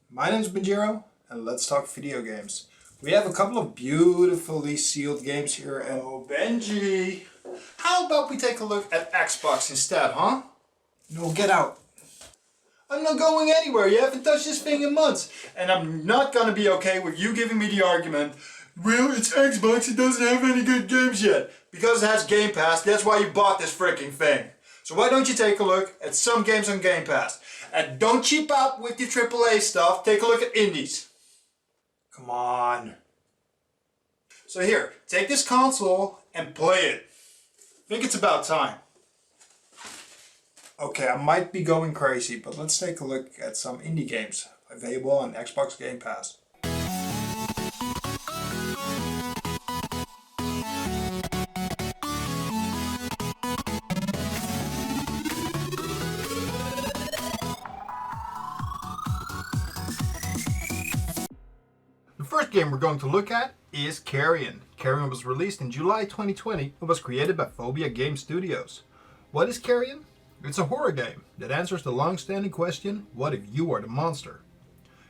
My name's Banjiro, and let's talk video games. We have a couple of beautifully sealed games here, and Oh, Benji! How about we take a look at Xbox instead, huh? no, get out. I'm not going anywhere. You haven't touched this thing in months. And I'm not gonna be okay with you giving me the argument, well, it's Xbox, it doesn't have any good games yet. Because it has Game Pass, that's why you bought this freaking thing. So why don't you take a look at some games on Game Pass? And don't cheap out with your AAA stuff, take a look at indies. Come on. So here, take this console and play it. I think it's about time. Okay, I might be going crazy, but let's take a look at some indie games available on Xbox Game Pass. The first game we're going to look at is Carrion. Carrion was released in July 2020 and was created by Phobia Game Studios. What is Carrion? It's a horror game that answers the long-standing question, what if you are the monster?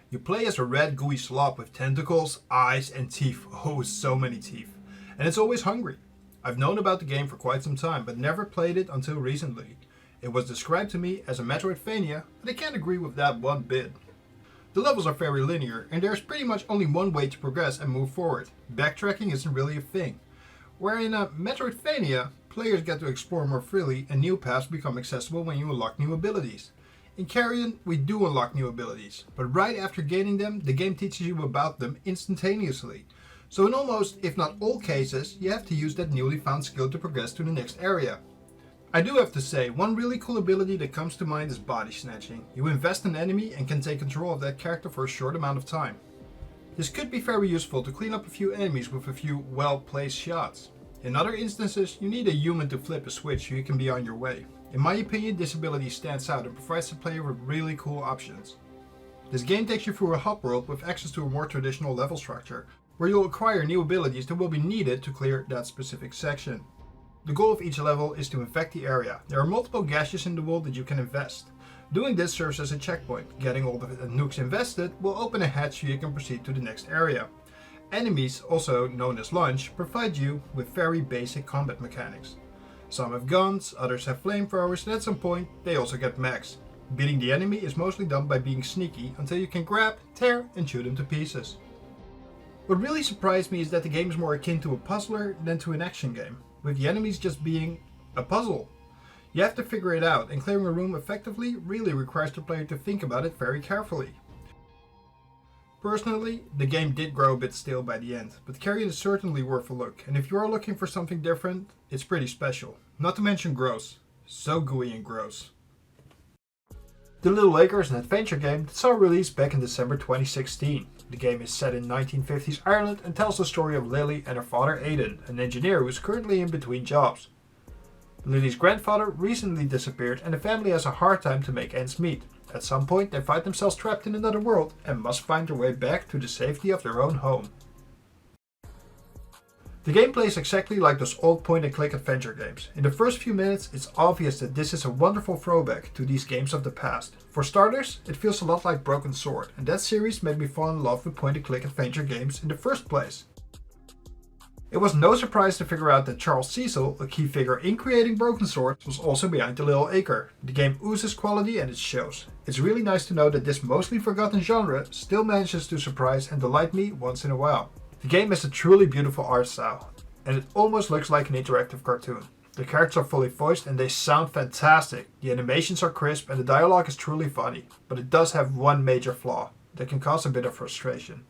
You play as a red gooey slob with tentacles, eyes and teeth. Oh, so many teeth. And it's always hungry. I've known about the game for quite some time, but never played it until recently. It was described to me as a Metroidvania, but I can't agree with that one bit. The levels are very linear, and there's pretty much only one way to progress and move forward. Backtracking isn't really a thing. Where in a Metroidvania, players get to explore more freely and new paths become accessible when you unlock new abilities. In Carrion, we do unlock new abilities, but right after gaining them, the game teaches you about them instantaneously. So in almost, if not all cases, you have to use that newly found skill to progress to the next area. I do have to say, one really cool ability that comes to mind is body snatching. You invest in an enemy and can take control of that character for a short amount of time. This could be very useful to clean up a few enemies with a few well-placed shots. In other instances, you need a human to flip a switch so you can be on your way. In my opinion, this ability stands out and provides the player with really cool options. This game takes you through a hub world with access to a more traditional level structure, where you'll acquire new abilities that will be needed to clear that specific section. The goal of each level is to infect the area. There are multiple gashes in the wall that you can invest. Doing this serves as a checkpoint. Getting all the nukes invested will open a hatch so you can proceed to the next area. Enemies, also known as lunch, provide you with very basic combat mechanics. Some have guns, others have flamethrowers, and at some point they also get mechs. Beating the enemy is mostly done by being sneaky until you can grab, tear and shoot them to pieces. What really surprised me is that the game is more akin to a puzzler than to an action game, with the enemies just being a puzzle. You have to figure it out, and clearing a room effectively really requires the player to think about it very carefully. Personally, the game did grow a bit stale by the end, but Carrion is certainly worth a look, and if you are looking for something different, it's pretty special. Not to mention gross. So gooey and gross. The Little Acre is an adventure game that saw release back in December 2016. The game is set in 1950s Ireland and tells the story of Lily and her father Aidan, an engineer who is currently in between jobs. Lily's grandfather recently disappeared and the family has a hard time to make ends meet. At some point they find themselves trapped in another world and must find their way back to the safety of their own home. The gameplay is exactly like those old point-and-click adventure games. In the first few minutes it's obvious that this is a wonderful throwback to these games of the past. For starters, it feels a lot like Broken Sword, and that series made me fall in love with point-and-click adventure games in the first place. It was no surprise to figure out that Charles Cecil, a key figure in creating Broken Sword, was also behind the Little Acre. The game oozes quality and it shows. It's really nice to know that this mostly forgotten genre still manages to surprise and delight me once in a while. The game has a truly beautiful art style, and it almost looks like an interactive cartoon. The characters are fully voiced and they sound fantastic. The animations are crisp and the dialogue is truly funny, but it does have one major flaw that can cause a bit of frustration.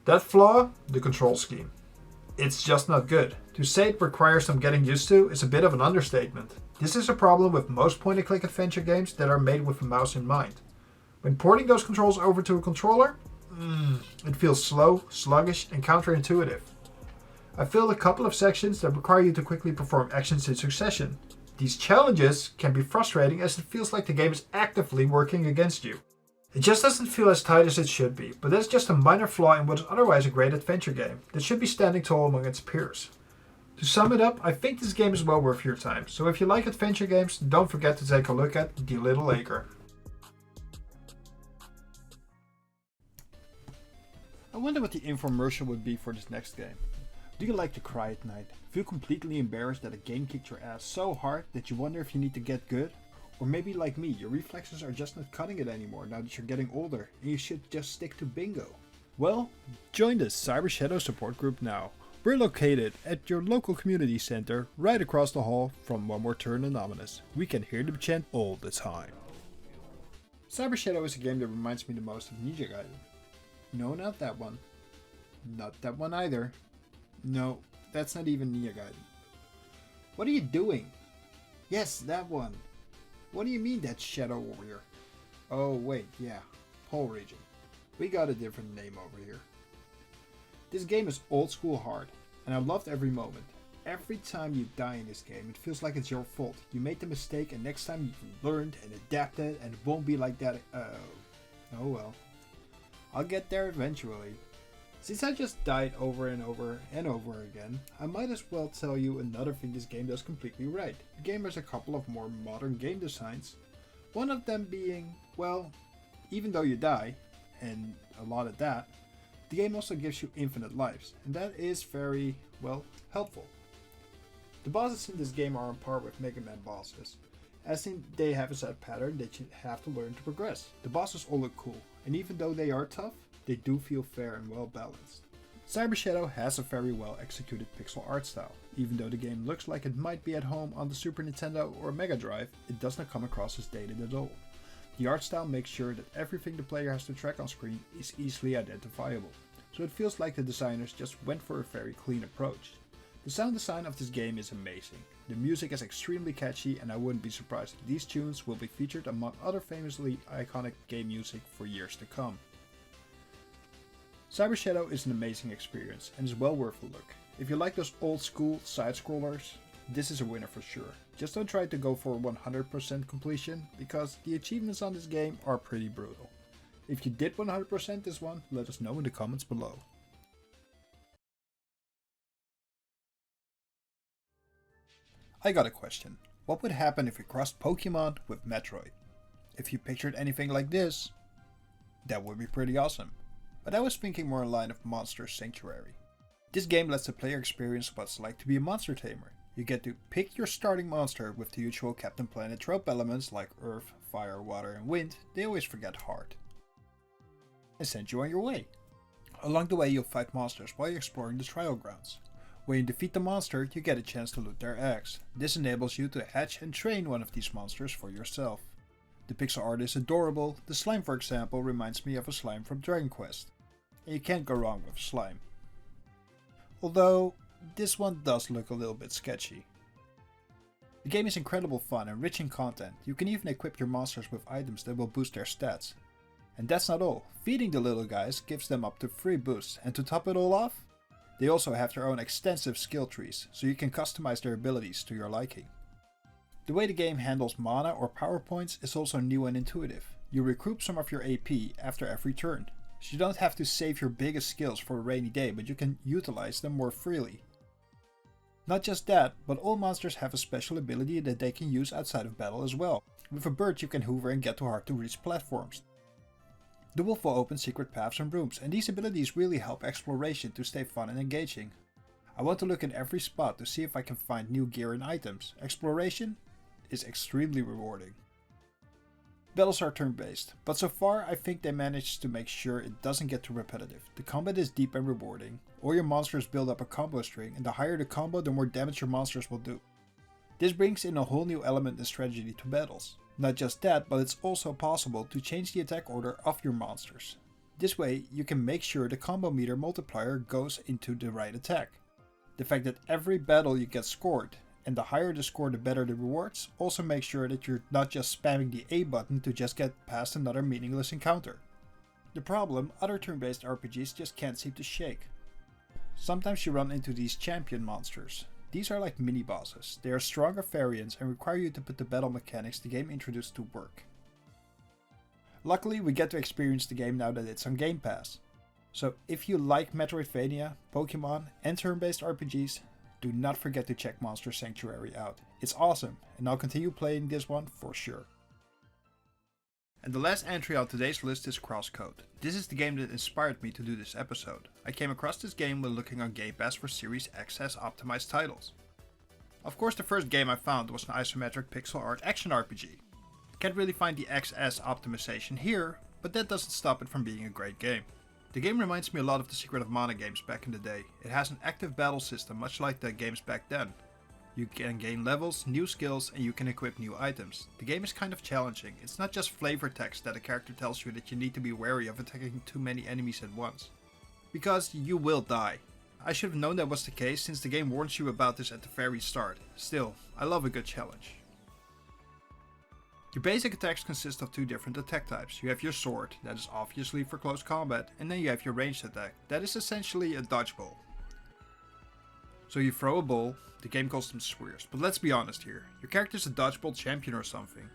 That flaw? The control scheme. It's just not good. To say it requires some getting used to is a bit of an understatement. This is a problem with most point-and-click adventure games that are made with a mouse in mind. When porting those controls over to a controller, it feels slow, sluggish and counterintuitive. I failed a couple of sections that require you to quickly perform actions in succession. These challenges can be frustrating as it feels like the game is actively working against you. It just doesn't feel as tight as it should be, but that's just a minor flaw in what is otherwise a great adventure game that should be standing tall among its peers. To sum it up, I think this game is well worth your time, so if you like adventure games, don't forget to take a look at The Little Acre. I wonder what the infomercial would be for this next game. Do you like to cry at night? Feel completely embarrassed that a game kicked your ass so hard that you wonder if you need to get good? Or maybe like me, your reflexes are just not cutting it anymore now that you're getting older and you should just stick to bingo. Well, join the Cyber Shadow support group now. We're located at your local community center right across the hall from One More Turn Anonymous. We can hear them chant all the time. Cyber Shadow is a game that reminds me the most of Ninja Gaiden. No, not that one. Not that one either. No, that's not even Ninja Gaiden. What are you doing? Yes, that one. What do you mean that's Shadow Warrior? Oh wait, yeah, Pole Region. We got a different name over here. This game is old school hard, and I loved every moment. Every time you die in this game, it feels like it's your fault. You made the mistake, and next time you've learned and adapted, and it won't be like that. Oh well. I'll get there eventually. Since I just died over and over and over again, I might as well tell you another thing this game does completely right. The game has a couple of more modern game designs. One of them being, well, even though you die, and a lot of that, the game also gives you infinite lives, and that is very, well, helpful. The bosses in this game are on par with Mega Man bosses, as in they have a set pattern that you have to learn to progress. The bosses all look cool, and even though they are tough, they do feel fair and well balanced. Cyber Shadow has a very well executed pixel art style. Even though the game looks like it might be at home on the Super Nintendo or Mega Drive, it does not come across as dated at all. The art style makes sure that everything the player has to track on screen is easily identifiable, so it feels like the designers just went for a very clean approach. The sound design of this game is amazing. The music is extremely catchy, and I wouldn't be surprised if these tunes will be featured among other famously iconic game music for years to come. Cyber Shadow is an amazing experience and is well worth a look. If you like those old school side-scrollers, this is a winner for sure. Just don't try to go for 100% completion, because the achievements on this game are pretty brutal. If you did 100% this one, let us know in the comments below. I got a question. What would happen if we crossed Pokemon with Metroid? If you pictured anything like this, that would be pretty awesome. But I was thinking more in line of Monster Sanctuary. This game lets the player experience what it's like to be a monster tamer. You get to pick your starting monster with the usual Captain Planet trope elements like Earth, Fire, Water and Wind. They always forget Heart. And send you on your way. Along the way you'll fight monsters while you're exploring the trial grounds. When you defeat the monster, you get a chance to loot their eggs. This enables you to hatch and train one of these monsters for yourself. The pixel art is adorable. The slime, for example, reminds me of a slime from Dragon Quest. And you can't go wrong with slime. Although, this one does look a little bit sketchy. The game is incredible fun and rich in content. You can even equip your monsters with items that will boost their stats. And that's not all. Feeding the little guys gives them up to 3 boosts, and to top it all off, they also have their own extensive skill trees, so you can customize their abilities to your liking. The way the game handles mana or power points is also new and intuitive. You recoup some of your AP after every turn. So you don't have to save your biggest skills for a rainy day, but you can utilize them more freely. Not just that, but all monsters have a special ability that they can use outside of battle as well. With a bird you can hover and get to hard to reach platforms. The wolf will open secret paths and rooms, and these abilities really help exploration to stay fun and engaging. I want to look in every spot to see if I can find new gear and items. Exploration is extremely rewarding. Battles are turn-based, but so far I think they managed to make sure it doesn't get too repetitive. The combat is deep and rewarding. All your monsters build up a combo string, and the higher the combo, the more damage your monsters will do. This brings in a whole new element and strategy to battles. Not just that, but it's also possible to change the attack order of your monsters. This way you can make sure the combo meter multiplier goes into the right attack. The fact that every battle you get scored, and the higher the score the better the rewards, also makes sure that you're not just spamming the A button to just get past another meaningless encounter. The problem, other turn-based RPGs just can't seem to shake. Sometimes you run into these champion monsters. These are like mini-bosses. They are stronger variants and require you to put the battle mechanics the game introduced to work. Luckily we get to experience the game now that it's on Game Pass. So if you like Metroidvania, Pokemon and turn-based RPGs, do not forget to check Monster Sanctuary out. It's awesome, and I'll continue playing this one for sure. And the last entry on today's list is Crosscode. This is the game that inspired me to do this episode. I came across this game when looking on GamePass for Series XS optimized titles. Of course, the first game I found was an isometric pixel art action RPG. Can't really find the XS optimization here, but that doesn't stop it from being a great game. The game reminds me a lot of the Secret of Mana games back in the day. It has an active battle system much like the games back then. You can gain levels, new skills, and you can equip new items. The game is kind of challenging. It's not just flavor text that a character tells you that you need to be wary of attacking too many enemies at once. Because you will die. I should have known that was the case since the game warns you about this at the very start. Still, I love a good challenge. Your basic attacks consist of two different attack types. You have your sword, that is obviously for close combat, and then you have your ranged attack, that is essentially a dodgeball. So you throw a ball, the game calls them spheres, but let's be honest here, your character is a dodgeball champion or something.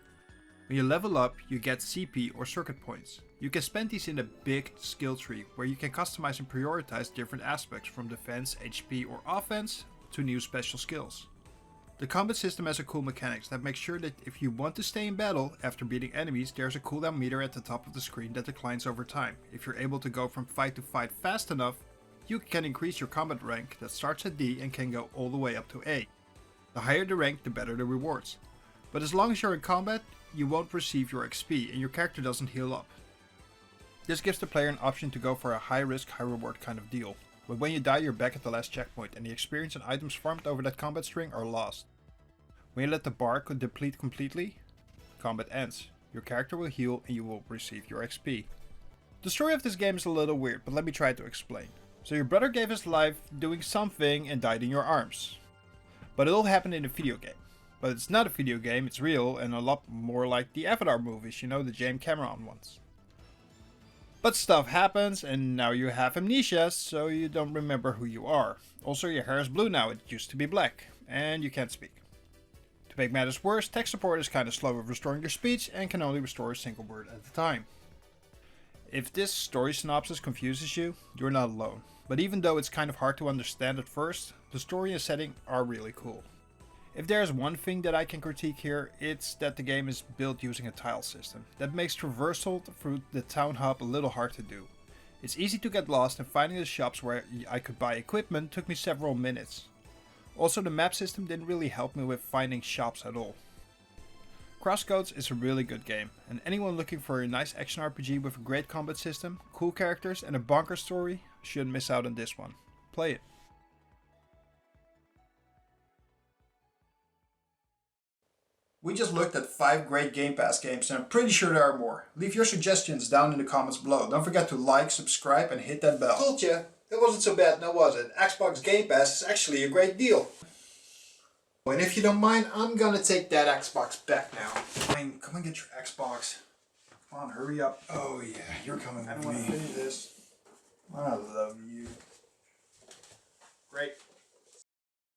When you level up, you get CP or circuit points. You can spend these in a big skill tree, where you can customize and prioritize different aspects from defense, HP or offense, to new special skills. The combat system has a cool mechanics that makes sure that if you want to stay in battle after beating enemies, there's a cooldown meter at the top of the screen that declines over time. If you're able to go from fight to fight fast enough, you can increase your combat rank that starts at D and can go all the way up to A. The higher the rank, the better the rewards. But as long as you're in combat, you won't receive your XP and your character doesn't heal up. This gives the player an option to go for a high risk, high reward kind of deal. But when you die, you're back at the last checkpoint and the experience and items farmed over that combat string are lost. When you let the bar deplete completely, combat ends. Your character will heal and you will receive your XP. The story of this game is a little weird, but let me try to explain. So your brother gave his life doing something and died in your arms. But it all happened in a video game. But it's not a video game, it's real and a lot more like the Avatar movies, you know, the James Cameron ones. But stuff happens and now you have amnesia, so you don't remember who you are. Also, your hair is blue now, it used to be black, and you can't speak. To make matters worse, tech support is kinda slow with restoring your speech and can only restore a single word at a time. If this story synopsis confuses you, you're not alone. But even though it's kind of hard to understand at first, the story and setting are really cool. If there's one thing that I can critique here, it's that the game is built using a tile system. That makes traversal through the town hub a little hard to do. It's easy to get lost and finding the shops where I could buy equipment took me several minutes. Also, the map system didn't really help me with finding shops at all. Crosscode is a really good game, and anyone looking for a nice action RPG with a great combat system, cool characters and a bonkers story shouldn't miss out on this one. Play it. We just looked at 5 great Game Pass games and I'm pretty sure there are more. Leave your suggestions down in the comments below. Don't forget to like, subscribe and hit that bell. Told ya, it wasn't so bad now was it? Xbox GamePass is actually a great deal. And if you don't mind, I'm gonna take that Xbox back now. Fine, come and get your Xbox. Come on, hurry up. Oh yeah, you're coming with me.